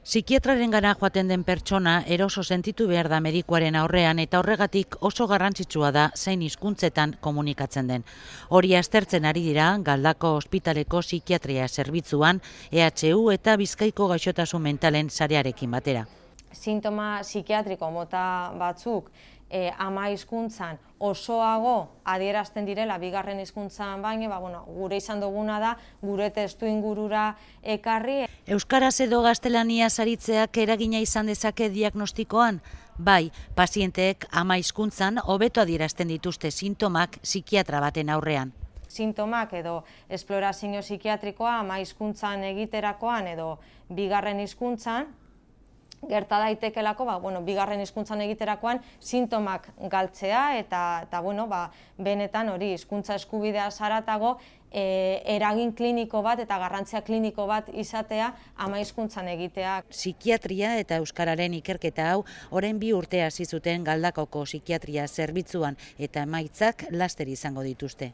Psikiatrarengana joaten den pertsona eroso sentitu behar da medikuaren aurrean eta horregatik oso garrantzitsua da zein hizkuntzetan komunikatzen den. Hori aztertzen ari dira Galdako Ospitaleko Psikiatria Zerbitzuan, EHU eta Bizkaiko Gaixotasun Mentalen sarearekin batera. Sintoma psikiatriko mota batzuk ama hizkuntzan osoago adierazten direla bigarren hizkuntzan baino, gure izan duguna da gure testuingurura ekarri. Euskaraz edo gaztelaniaz aritzeak eragina izan dezake diagnostikoan? Bai, pazienteek ama hizkuntzan hobeto adierazten dituzte sintomak psikiatra baten aurrean. Sintomak edo esplorazio psikiatrikoa ama hizkuntzan egiterakoan edo bigarren hizkuntzan gerta daitekelako, bigarren hizkuntzan egiterakoan sintomak galtzea eta benetan hori hizkuntza eskubidea haratago eragin kliniko bat eta garrantzia kliniko bat izatea ama hizkuntzan egitea. Psikiatria eta euskararen ikerketa hau orain 2 urte hasi zuten Galdakoko Psikiatria Zerbitzuan eta emaitzak laster izango dituzte.